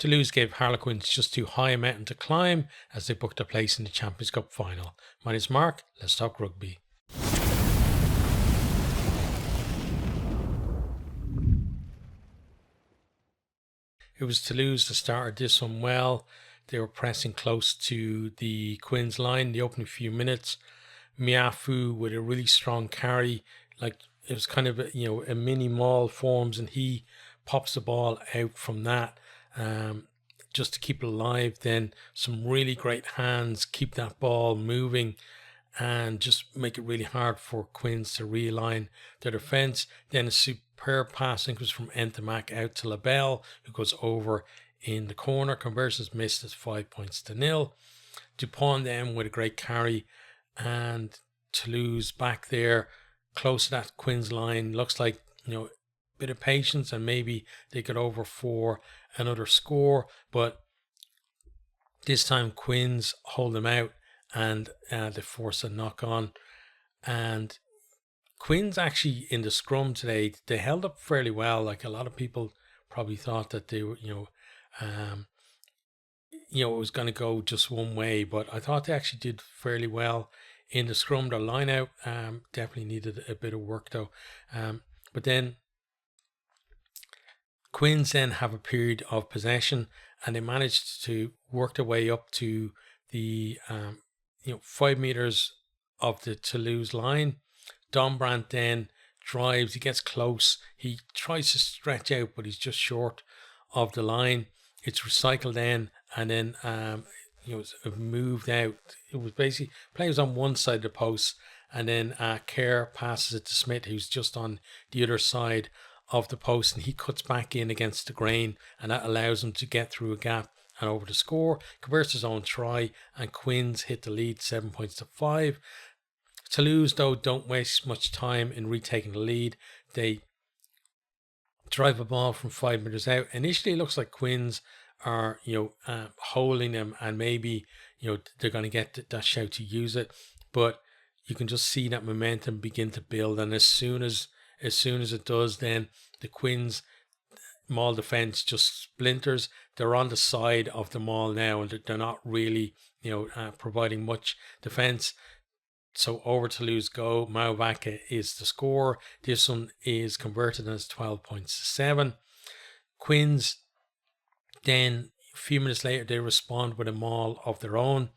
Toulouse gave Harlequins just too high a mountain to climb as they booked a place in the Champions Cup final. My name is Mark, let's talk rugby. It was Toulouse that started this one well. They were pressing close to the Quins line the opening few minutes. Miafu with a really strong carry, like it was kind of a mini maul forms, and he pops the ball out from that just to keep it alive. Then some really great hands keep that ball moving and just make it really hard for Quins to realign their defence. Then a superb pass, I think it was from Entamac out to Labelle, who goes over in the corner. Conversions missed as 5-0. Dupont then with a great carry, and Toulouse back there close to that Quins line. Looks like a bit of patience and maybe they get over for another score, but this time Quins hold them out and they force a knock on. And Quins actually in the scrum today, they held up fairly well. Like a lot of people probably thought that they were it was going to go just one way, but I thought they actually did fairly well in the scrum. Their line out definitely needed a bit of work though. But then Quins then have a period of possession and they managed to work their way up to the 5 meters of the Toulouse line. Dombrandt then drives, he gets close, he tries to stretch out, but he's just short of the line. It's recycled then, and then it's moved out. It was basically players on one side of the post, and then Kerr passes it to Smith, who's just on the other side of the post, and he cuts back in against the grain, and that allows him to get through a gap and over to score. Converts his own try, and Quins hit the lead 7-5. Toulouse though don't waste much time in retaking the lead. They drive a ball from 5 meters out. Initially it looks like Quins are holding them, and maybe they're going to get that shout to use it, but you can just see that momentum begin to build, and as soon as it does, then the Quins maul defense just splinters. They're on the side of the maul now, and they're not really providing much defense. So over Toulouse go. Mauvaka is the score. This one is converted as 12-7. Quins then a few minutes later they respond with a maul of their own.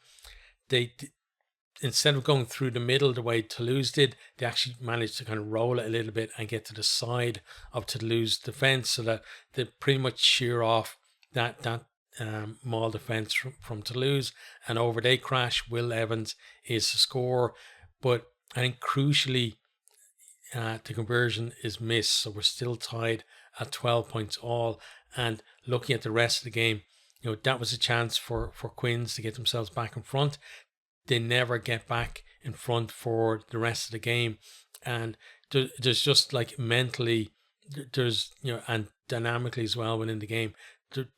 They instead of going through the middle the way Toulouse did, they actually managed to kind of roll it a little bit and get to the side of Toulouse defense, so that they pretty much shear off that maul defense from Toulouse, and over they crash. Will Evans is the score, but I think crucially the conversion is missed, so we're still tied at 12 points all. And looking at the rest of the game, that was a chance for Quins to get themselves back in front. They never get back in front for the rest of the game, and there's just like mentally, there's and dynamically as well within the game,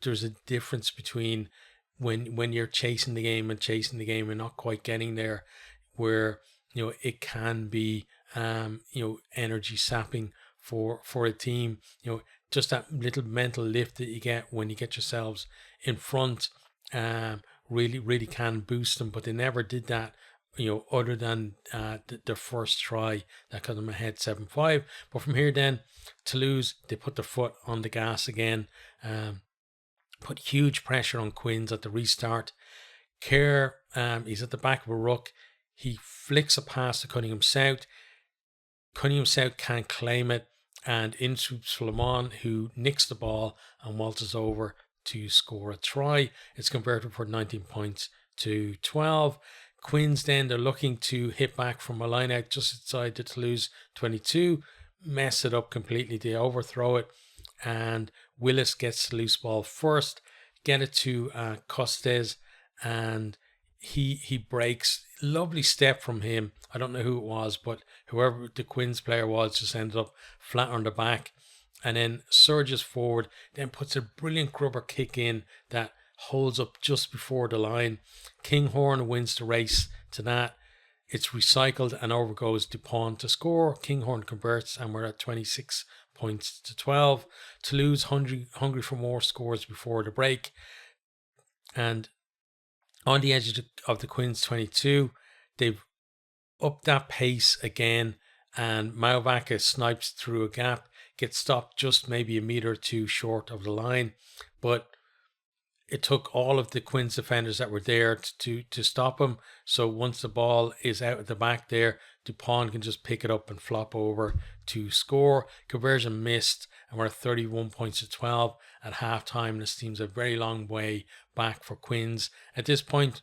there's a difference between when you're chasing the game and not quite getting there, where it can be energy sapping for a team. Just that little mental lift that you get when you get yourselves in front really can boost them, but they never did that other than their first try that got them ahead 7-5. But from here then Toulouse, they put their foot on the gas again, put huge pressure on Quins at the restart. Kerr, he's at the back of a ruck, he flicks a pass to Cunningham South. Cunningham South can't claim it, and in swoops Flamon, who nicks the ball and waltzes over to score a try. It's converted for 19-12. Quins then, they're looking to hit back from a line out just inside the Toulouse 22, mess it up completely. They overthrow it, and Willis gets the loose ball first, get it to Costes, and he breaks. Lovely step from him. I don't know who it was, but whoever the Quins player was just ended up flat on the back, and then surges forward, then puts a brilliant grubber kick in that holds up just before the line. Kinghorn wins the race to that. It's recycled and over goes Dupont to score. Kinghorn converts, and we're at 26 points to 12. Toulouse hungry for more scores before the break. And on the edge of the Quins 22, they've upped that pace again. And Mauvaka snipes through a gap, gets stopped just maybe a meter or two short of the line. But it took all of the Quins defenders that were there to stop him. So once the ball is out at the back there, Dupont can just pick it up and flop over to score. Conversion missed, and we're at 31 points to 12 at halftime. This seems a very long way back for Quins. At this point,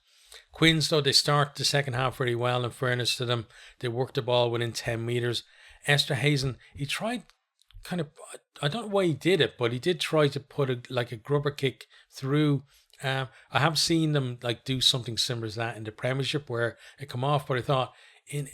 Quins, though, they start the second half very well, in fairness to them. They work the ball within 10 metres. Esterhazen, he tried kind of, I don't know why he did it, but he did try to put a grubber kick through. I have seen them like do something similar to that in the Premiership where it come off, but I thought in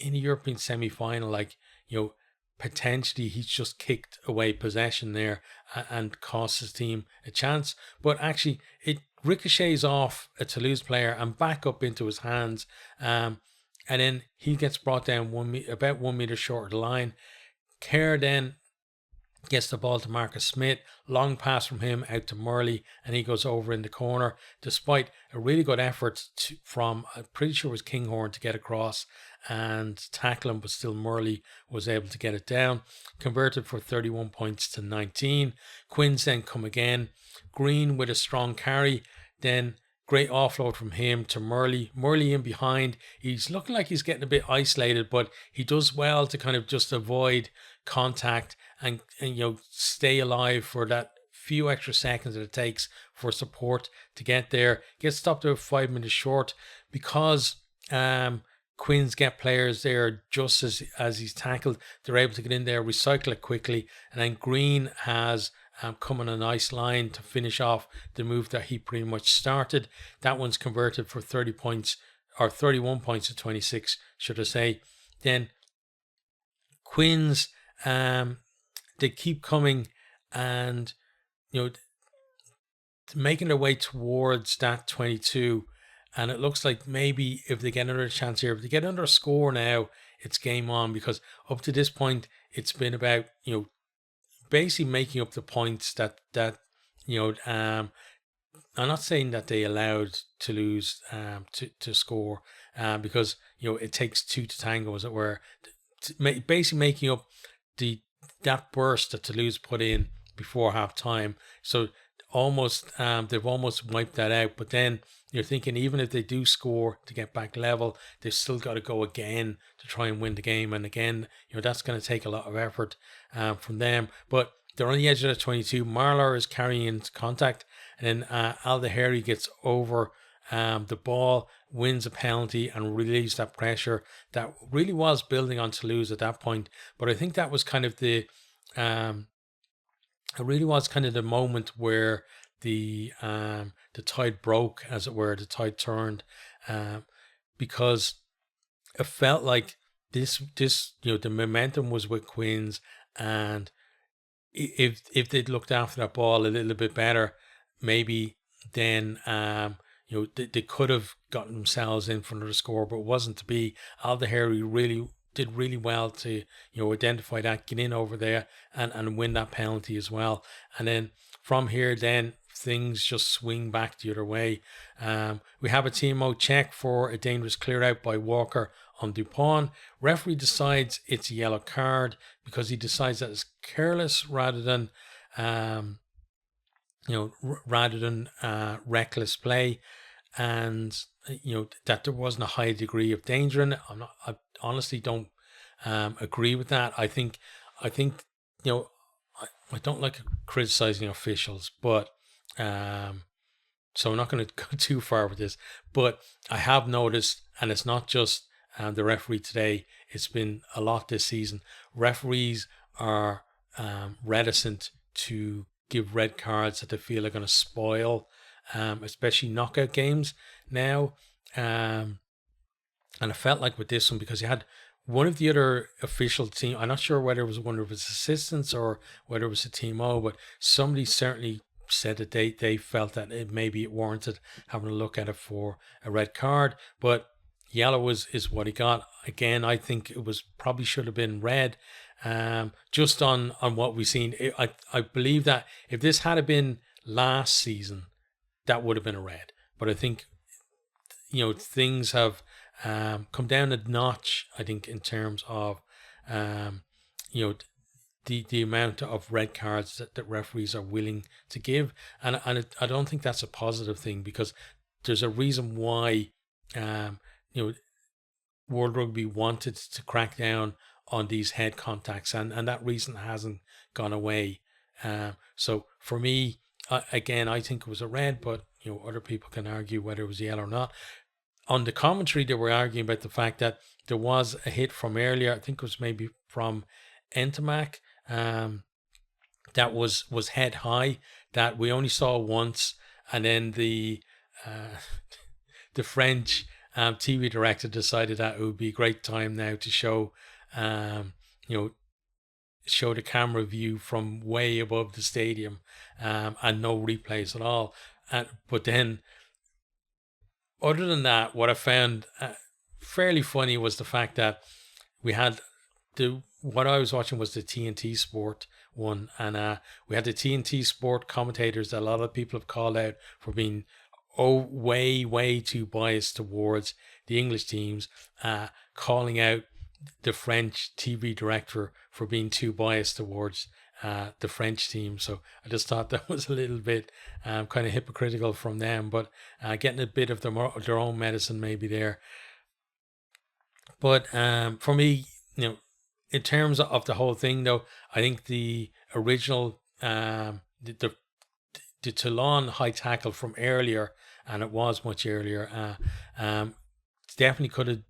a European semi-final, like, you know, potentially he's just kicked away possession there and cost his team a chance. But actually, it ricochets off a Toulouse player and back up into his hands, and then he gets brought down about 1 meter short of the line. Kerr then gets the ball to Marcus Smith, long pass from him out to Murley, and he goes over in the corner, despite a really good effort from, I'm pretty sure it was Kinghorn, to get across and tackle him, but still Murley was able to get it down. Converted for 31 points to 19. Quins then come again. Green with a strong carry, then great offload from him to Murley. Murley in behind. He's looking like he's getting a bit isolated, but he does well to kind of just avoid contact and you know, stay alive for that few extra seconds that it takes for support to get there. Gets stopped about 5 minutes short because Quins get players there just as he's tackled. They're able to get in there, recycle it quickly, and then Green has come on a nice line to finish off the move that he pretty much started. That one's converted for 30 points, or 31 points to 26, should I say. Then Quins, they keep coming and, you know, making their way towards that 22. And it looks like maybe if they get another chance here, if they get under a score now, it's game on, because up to this point, it's been about, you know, basically making up the points that you know, I'm not saying that they allowed Toulouse to score, because, you know, it takes two to tango, as it were. Basically making up that burst that Toulouse put in before half time. So almost they've almost wiped that out. But then you're thinking, even if they do score to get back level, they've still got to go again to try and win the game. And again, you know, that's going to take a lot of effort from them. But they're on the edge of the 22. Marlar is carrying into contact, and then Aldaheri gets over the ball, wins a penalty, and relieves that pressure that really was building on Toulouse at that point. But I think that was kind of it really was kind of the moment where the tide broke, as it were, the tide turned, because it felt like this, you know, the momentum was with Quins, and if they'd looked after that ball a little bit better, maybe then you know, they could have gotten themselves in for another score, but it wasn't to be. Aldaheri really did really well to, you know, identify that, get in over there and win that penalty as well. And then from here, then things just swing back the other way. We have a TMO check for a dangerous clear out by Walker on Dupont. Referee decides it's a yellow card because he decides that it's careless rather than reckless play, and you know, that there wasn't a high degree of danger in it. I honestly don't agree with that. I think you know, I don't like criticizing officials, but so I'm not going to go too far with this. But I have noticed, and it's not just the referee today, it's been a lot this season. Referees are reticent to give red cards that they feel are going to spoil, especially knockout games now. And I felt like with this one, because you had one of the other official team, I'm not sure whether it was one of his assistants or whether it was a TMO, but somebody certainly said that they felt that maybe it warranted having a look at it for a red card. But yellow is what he got. Again, I think it was probably should have been red. Just on what we've seen. I believe that if this had been last season, that would have been a red. But I think, things have come down a notch, I think, in terms of, you know, the amount of red cards that referees are willing to give. And I don't think that's a positive thing, because there's a reason why, World Rugby wanted to crack down on these head contacts, and that reason hasn't gone away. So for me, again, I think it was a red, but other people can argue whether it was yellow or not. On the commentary, they were arguing about the fact that there was a hit from earlier. I think it was maybe from Entamac, that was head high, that we only saw once, and then the French TV director decided that it would be a great time now to show, show the camera view from way above the stadium, and no replays at all. But then, other than that, what I found fairly funny was the fact that we had what I was watching was the TNT Sport one, and we had the TNT Sport commentators that a lot of people have called out for being way too biased towards the English teams, calling out the French TV director for being too biased towards the French team. So I just thought that was a little bit kind of hypocritical from them, but getting a bit of their own medicine maybe there. But for me, in terms of the whole thing, though, I think the original, the Toulon high tackle from earlier, and it was much earlier, definitely could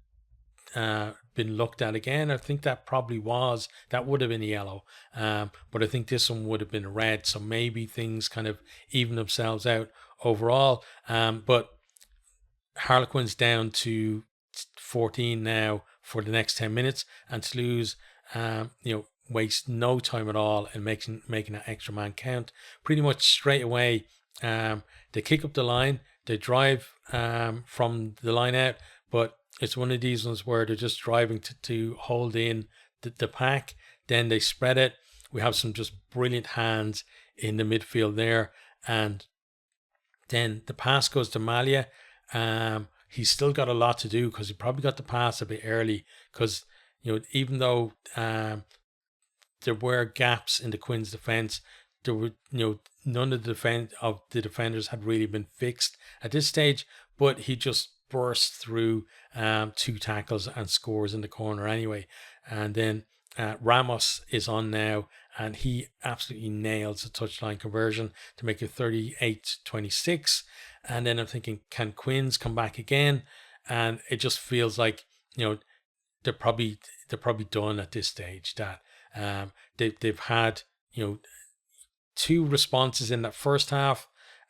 have been looked at again. I think that would have been a yellow, but I think this one would have been a red. So maybe things kind of even themselves out overall. But Harlequins down to 14 now for the next 10 minutes, and Toulouse, waste no time at all in making that extra man count. Pretty much straight away, they kick up the line, they drive from the line out, but it's one of these ones where they're just driving to hold in the pack. Then they spread it. We have some just brilliant hands in the midfield there, and then the pass goes to Malia. He's still got a lot to do, because he probably got the pass a bit early, because even though there were gaps in the Quins' defense, there were none of the defenders had really been fixed at this stage. But he just burst through 2 tackles and scores in the corner anyway. And then Ramos is on now, and he absolutely nails a touchline conversion to make it 38-26. And then I'm thinking, can Quins come back again? And it just feels like they're probably done at this stage. That they've had 2 responses in that first half,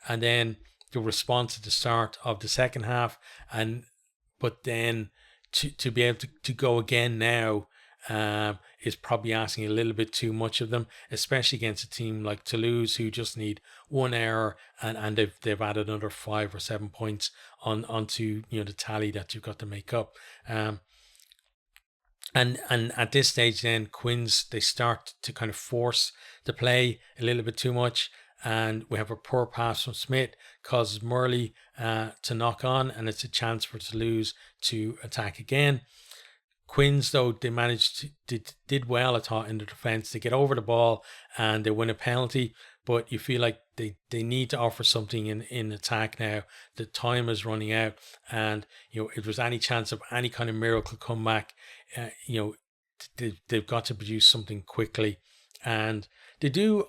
and then the response at the start of the second half, but then to be able to go again now is probably asking a little bit too much of them, especially against a team like Toulouse, who just need one error and they've added another 5 or 7 points onto the tally that you've got to make up. And at this stage, then Quins, they start to kind of force the play a little bit too much, and we have a poor pass from Smith, causes Murley to knock on, and it's a chance for Toulouse to attack again. Quins, though, they managed did well, I thought, in the defence. They get over the ball and they win a penalty, but you feel like they need to offer something in attack now. The time is running out, and if there's any chance of any kind of miracle comeback, they've got to produce something quickly, and they do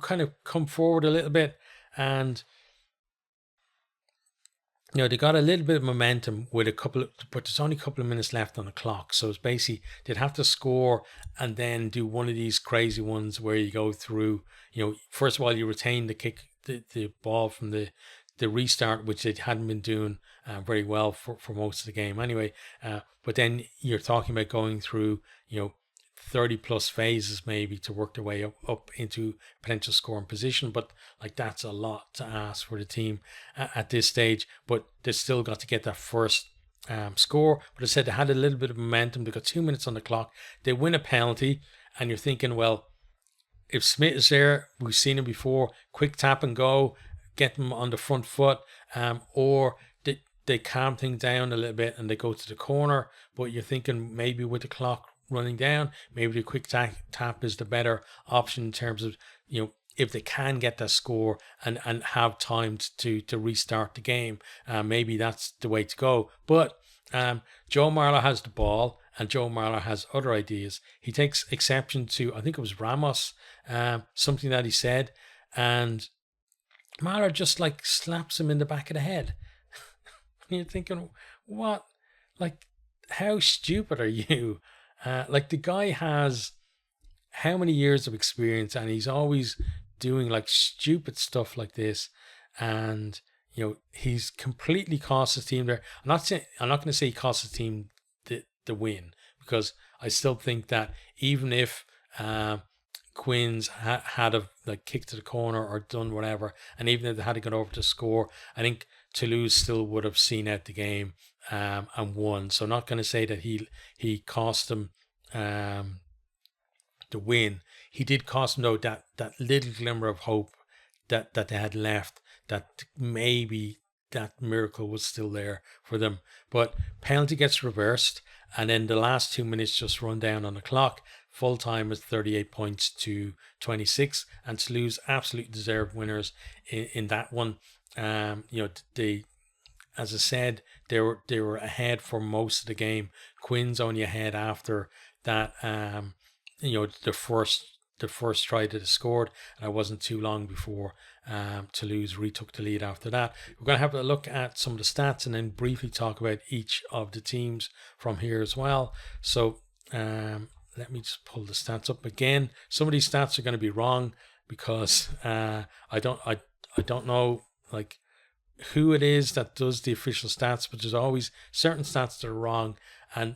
kind of come forward a little bit, and they got a little bit of momentum with but there's only a couple of minutes left on the clock. So it's basically they'd have to score and then do one of these crazy ones where you go through, first of all, you retain the ball from the restart, which they hadn't been doing very well for most of the game anyway. But then you're talking about going through, 30 plus phases maybe to work their way up into potential scoring position, but that's a lot to ask for the team at this stage. But they still got to get that first score, but I said they had a little bit of momentum. They got 2 minutes on the clock. They win a penalty, and you're thinking, well, if Smith is there, we've seen him before, quick tap and go, get them on the front foot, or they calm things down a little bit and they go to the corner. But you're thinking maybe with the clock running down, maybe the quick tap is the better option in terms of, if they can get that score and have time to restart the game, maybe that's the way to go. But Joe Marler has the ball, and Joe Marler has other ideas. He takes exception to, I think it was Ramos, something that he said, and Marler just like slaps him in the back of the head. And you're thinking, what? Like, how stupid are you? Like, the guy has how many years of experience, and he's always doing like stupid stuff like this, and he's completely cost his team there. I'm not going to say he cost his team the win, because I still think that even if Quins had a like kicked to the corner or done whatever, and even if they had to get over to score, I think Toulouse still would have seen out the game and won. So I'm not going to say that he cost them the win. He did cost them, though, that little glimmer of hope that they had left, that maybe that miracle was still there for them. But penalty gets reversed, and then the last 2 minutes just run down on the clock. Full time is 38 points to 26, and Toulouse absolutely deserved winners in that one. They, as I said, they were ahead for most of the game. Quins only ahead after that. The first try that they scored, and it wasn't too long before Toulouse retook the lead after that. We're going to have a look at some of the stats and then briefly talk about each of the teams from here as well. So let me just pull the stats up again. Some of these stats are going to be wrong because I don't know like who it is that does the official stats, but there's always certain stats that are wrong. And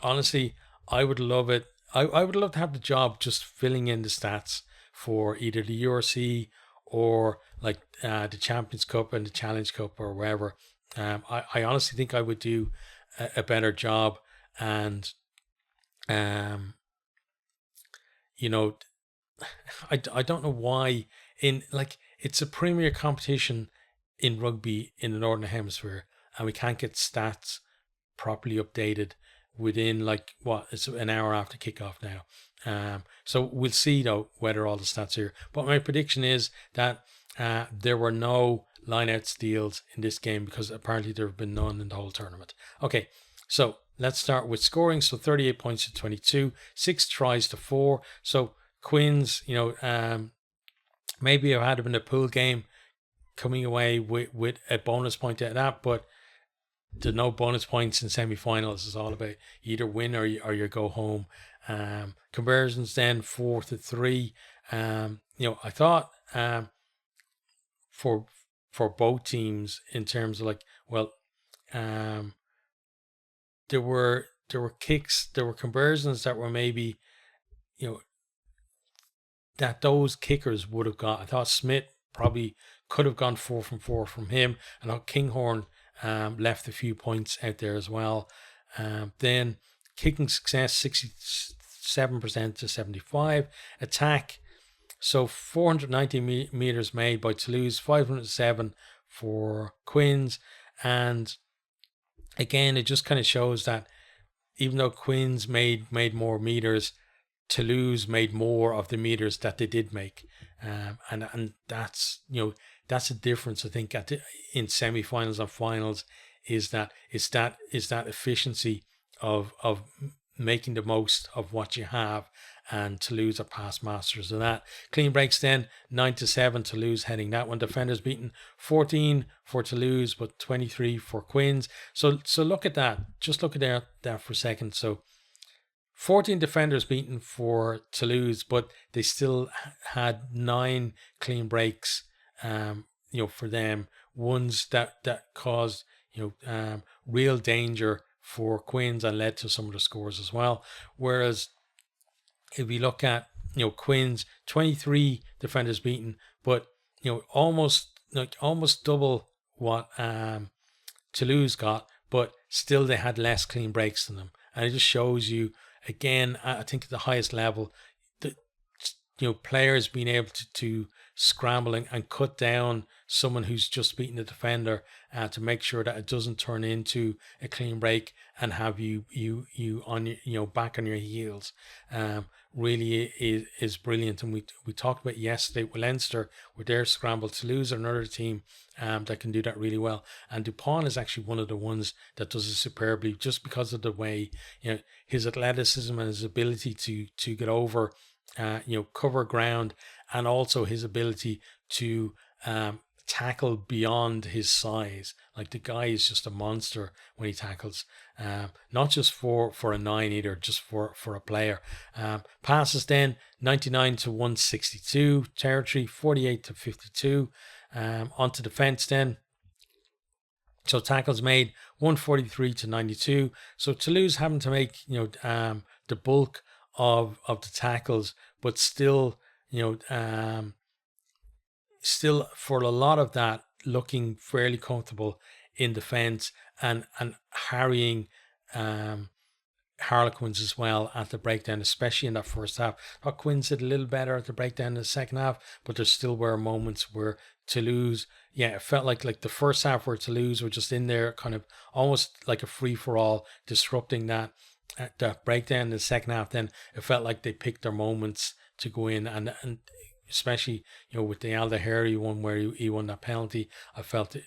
honestly, I would love it. I would love to have the job just filling in the stats for either the URC or like the Champions Cup and the Challenge Cup or wherever. I honestly think I would do a better job, and I don't know why it's a premier competition in rugby in the Northern Hemisphere, and we can't get stats properly updated within it's an hour after kickoff now. So we'll see though whether all the stats are here. But my prediction is that there were no line-out steals in this game, because apparently there have been none in the whole tournament. Okay, so let's start with scoring. So 38 points to 22, 6 tries to 4. So Quins, maybe it had been a pool game coming away with a bonus point at that, but there's no bonus points in semi-finals. It's all about you either win or you go home. Conversions then 4-3. I thought for both teams in terms of there were kicks, there were conversions that were maybe that those kickers would have got. I thought Smith probably could have gone 4 from 4 from him. I thought Kinghorn left a few points out there as well. Then kicking success 67% to 75. Attack, so 490 meters made by Toulouse, 507 for Quins. And again, it just kind of shows that even though Quins made more meters, Toulouse made more of the meters that they did make. And that's that's a difference, I think, in semi-finals and finals, is that efficiency of making the most of what you have, and Toulouse are past masters of that. Clean breaks then 9-7, Toulouse heading that one. Defenders beaten 14 for Toulouse, but 23 for Quins. So look at that. Just look at that for a second. So 14 defenders beaten for Toulouse, but they still had 9 clean breaks. For them, ones that caused real danger for Quins and led to some of the scores as well. Whereas if we look at Quins, 23 defenders beaten, but almost double what Toulouse got, but still they had less clean breaks than them. And it just shows you, again, I think at the highest level, that players being able to scramble and cut down someone who's just beating the defender to make sure that it doesn't turn into a clean break and have you on your back on your heels. Really is brilliant. And we talked about yesterday with Leinster with their scramble. Toulouse are another team that can do that really well. And Dupont is actually one of the ones that does it superbly, just because of the way his athleticism and his ability to get over cover ground, and also his ability to tackle beyond his size. Like, the guy is just a monster when he tackles, not just for a 9 either, just for a player. Passes then 99 to 162 territory, 48 to 52. Onto defense then. So tackles made 143 to 92. So Toulouse having to make the bulk of the tackles, but still still for a lot of that looking fairly comfortable in defense and harrying Harlequins as well at the breakdown, especially in that first half. I thought Quins did a little better at the breakdown in the second half, but there still were moments where Toulouse, it felt like the first half where Toulouse were just in there kind of almost like a free-for-all, disrupting that breakdown. In the second half, then it felt like they picked their moments to go in, and especially with the Aldaherry one where he won that penalty, I felt they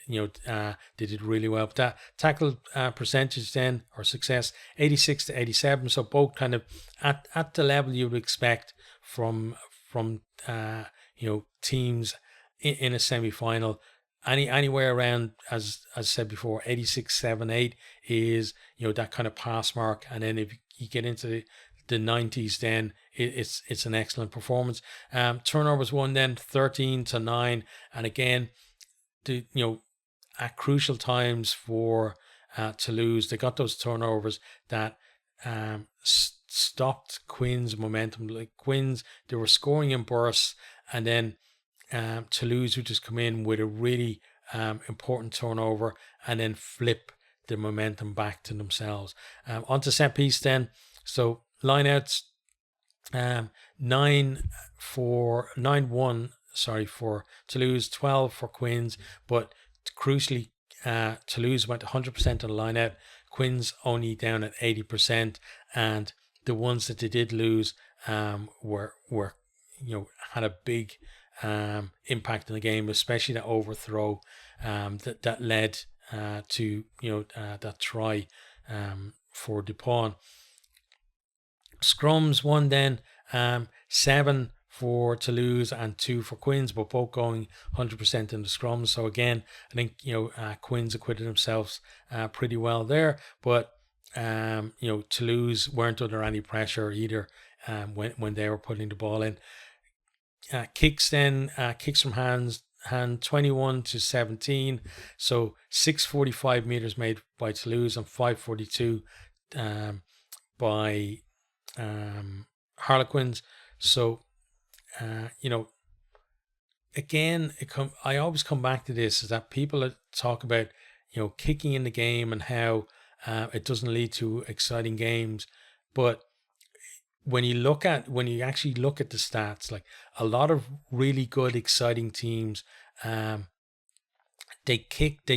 did really well. But that tackle percentage then, or success, 86 to 87, so both kind of at the level you would expect from teams in a semi-final. Anywhere around, as I said before, 86, 7, 8 is that kind of pass mark, and then if you get into the 90s, then it's an excellent performance. Turnovers won then 13 to 9, and again, at crucial times for Toulouse, they got those turnovers that stopped Quins' momentum. Like Quins, they were scoring in bursts, and then Toulouse would just come in with a really important turnover and then flip the momentum back to themselves. Onto set piece then. So lineouts, 9-1 for Toulouse, 12 for Quins, but crucially Toulouse went 100% on the lineout, Quins only down at 80%, and the ones that they did lose were had a big impact in the game, especially that overthrow that led to that try for Dupont. Scrums won then 7 for Toulouse and 2 for Quins, but both going 100% in the scrums. So again, I think Quins acquitted themselves pretty well there, but Toulouse weren't under any pressure either when they were putting the ball in. Kicks then, kicks from hand 21 to 17, so 645 meters made by Toulouse and 542 by Harlequins. So again, I always come back to this, is that people talk about kicking in the game and how it doesn't lead to exciting games, but when you actually look at the stats, like a lot of really good, exciting teams, they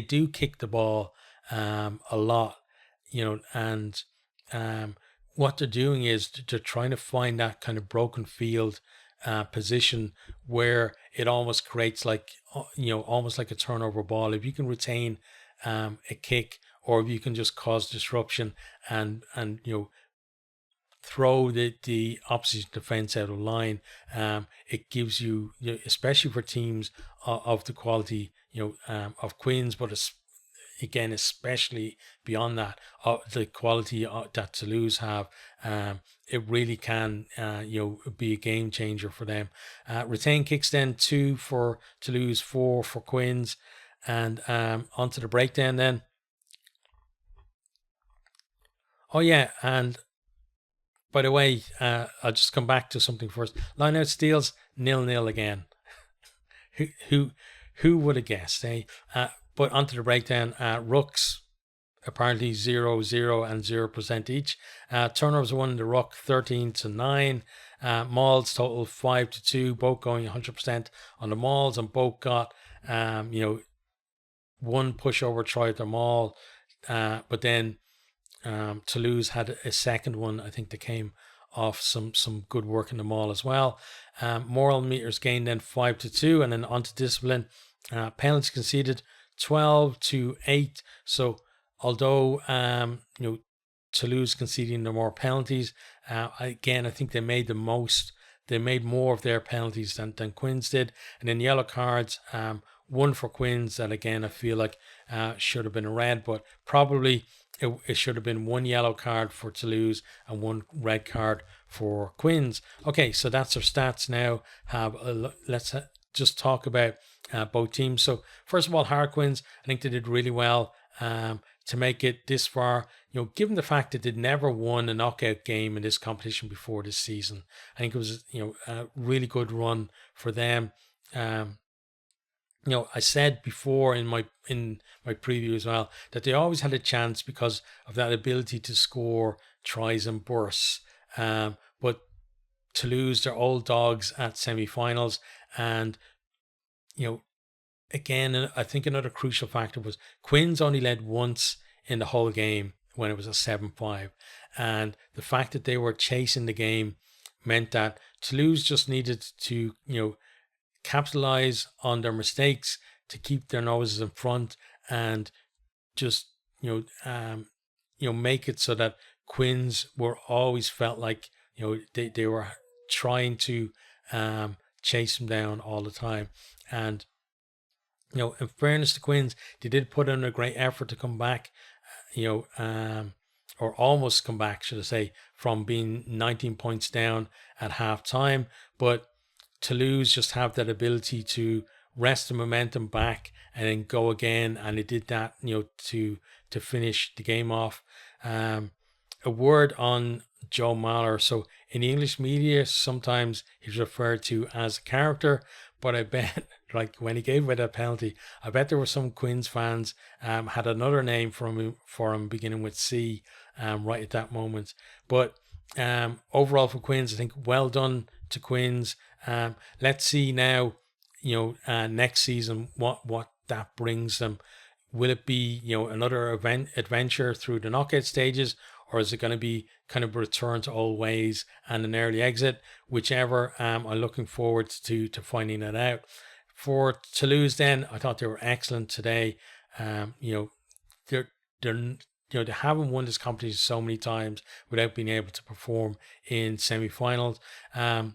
do kick the ball a lot, and what they're doing is they're trying to find that kind of broken field position where it almost creates almost like a turnover ball. If you can retain a kick, or if you can just cause disruption and throw the opposite defense out of line, it gives you, especially for teams of the quality of Quins, but again, especially beyond that, the quality that Toulouse have, it really can be a game changer for them. Retain kicks then 2 for Toulouse, 4 for Quins, and onto the breakdown then. Oh yeah, and by the way, I'll just come back to something first. Lineout steals 0-0 again. Who would have guessed, eh? But onto the breakdown. Rucks apparently 0-0 and 0% each. Turnovers won in the ruck 13-9. Mauls total 5-2, both going 100% on the Mauls, and both got one pushover try at the Maul, but then Toulouse had a second one, I think, that came off some good work in the Maul as well. Moral meters gained then 5-2, and then onto discipline. Penalties conceded 12-8. So although Toulouse conceding the more penalties, again, I think they made the most. They made more of their penalties than Quins did. And then yellow cards, one for Quins that, again, I feel like should have been a red, but probably it should have been one yellow card for Toulouse and one red card for Quins. Okay, so that's our stats now. Let's just talk about both teams. So first of all, Harlequins, I think they did really well to make it this far. Given the fact that they'd never won a knockout game in this competition before this season, I think it was a really good run for them. I said before in my preview as well that they always had a chance because of that ability to score tries and bursts. But Toulouse, they're old dogs at semi-finals, and again, I think another crucial factor was Quins only led once in the whole game when it was a 7-5, and the fact that they were chasing the game meant that Toulouse just needed to capitalize on their mistakes to keep their noses in front and just make it so that Quins were always felt like they were trying to chase them down all the time. And in fairness to Quins, they did put in a great effort to come back, or almost come back, should I say, from being 19 points down at half time. But Toulouse just have that ability to wrest the momentum back and then go again, and it did that, to finish the game off. A word on Joe Mahler. So in the English media, sometimes he's referred to as a character, but I bet, like when he gave away that penalty, I bet there were some Quins fans had another name for him beginning with C right at that moment. But overall for Quins, I think well done to Quins. Let's see now, next season what that brings them. Will it be another adventure through the knockout stages, or is it going to be kind of a return to old ways and an early exit? Whichever, I'm looking forward to finding that out. For Toulouse, then, I thought they were excellent today. They haven't won this competition so many times without being able to perform in semi-finals. It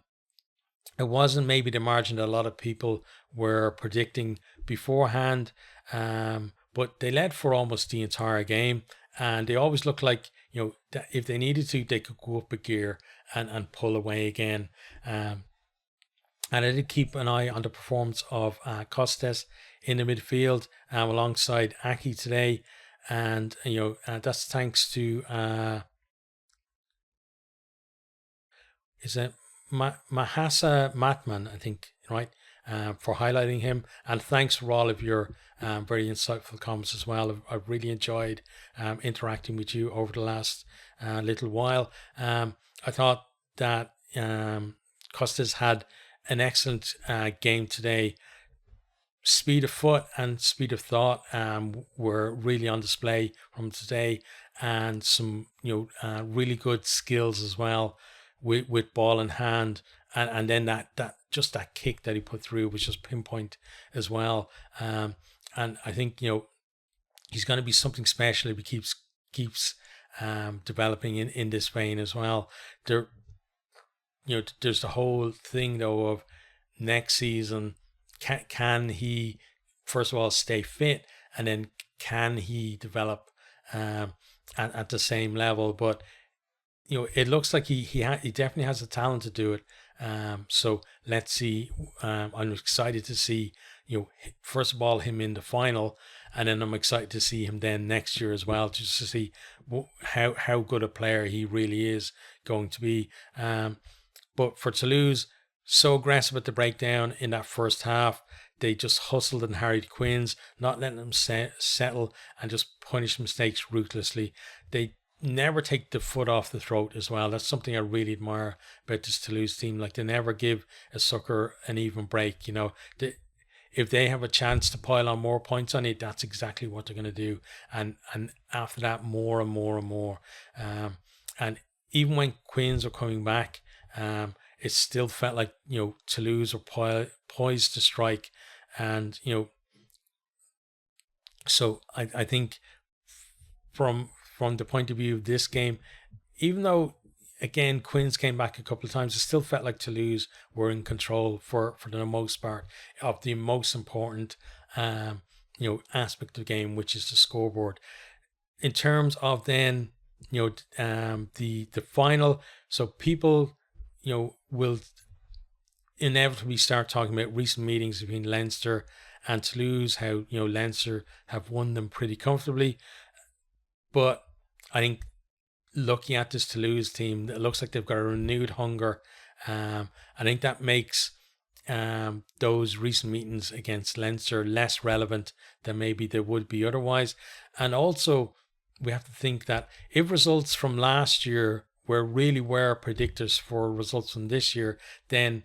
wasn't maybe the margin that a lot of people were predicting beforehand, but they led for almost the entire game, and they always looked like that if they needed to, they could go up a gear and pull away again. And I did keep an eye on the performance of Costes in the midfield alongside Aki today, and that's thanks to is it Mahasa Matman, I think, right, for highlighting him. And thanks for all of your very insightful comments as well. I've really enjoyed interacting with you over the last little while. I thought that Costas had an excellent game today. Speed of foot and speed of thought were really on display from today, and some really good skills as well with ball in hand, and then that just that kick that he put through was just pinpoint as well. And I think he's going to be something special if he keeps developing in this vein as well. There's the whole thing though of next season. Can he first of all stay fit, and then can he develop at the same level? But it looks like he definitely has the talent to do it. So let's see. I'm excited to see first of all him in the final, and then I'm excited to see him then next year as well, just to see how good a player he really is going to be. But for Toulouse, so aggressive at the breakdown in that first half. they just hustled and harried Quins, not letting them settle and just punish mistakes ruthlessly. They never take the foot off the throat as well. That's something I really admire about this Toulouse team. Like, they never give a sucker an even break. If they have a chance to pile on more points on it, that's exactly what they're going to do. And after that, more and more and more. And even when Quins are coming back, it still felt like, Toulouse were poised to strike. And, so I think from the point of view of this game, even though, again, Quins came back a couple of times, it still felt like Toulouse were in control for the most part of the most important, aspect of the game, which is the scoreboard. In terms of then, the final, so people, will inevitably start talking about recent meetings between Leinster and Toulouse, how, Leinster have won them pretty comfortably. But I think, looking at this Toulouse team, it looks like they've got a renewed hunger. I think that makes those recent meetings against Leinster less relevant than maybe they would be otherwise. And also, we have to think that if results from last year were predictors for results from this year, then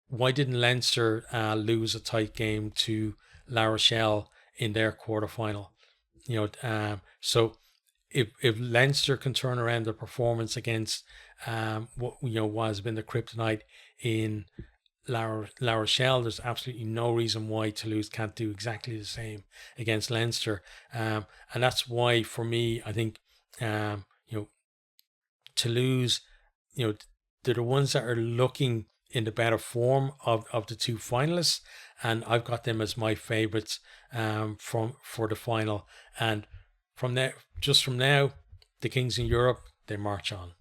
why didn't Leinster lose a tight game to La Rochelle in their quarterfinal? So if Leinster can turn around their performance against what has been the kryptonite in La Rochelle, there's absolutely no reason why Toulouse can't do exactly the same against Leinster. And that's why, for me, I think Toulouse, they're the ones that are looking in the better form of the two finalists, and I've got them as my favourites for the final. And from now, the Kings in Europe, they march on.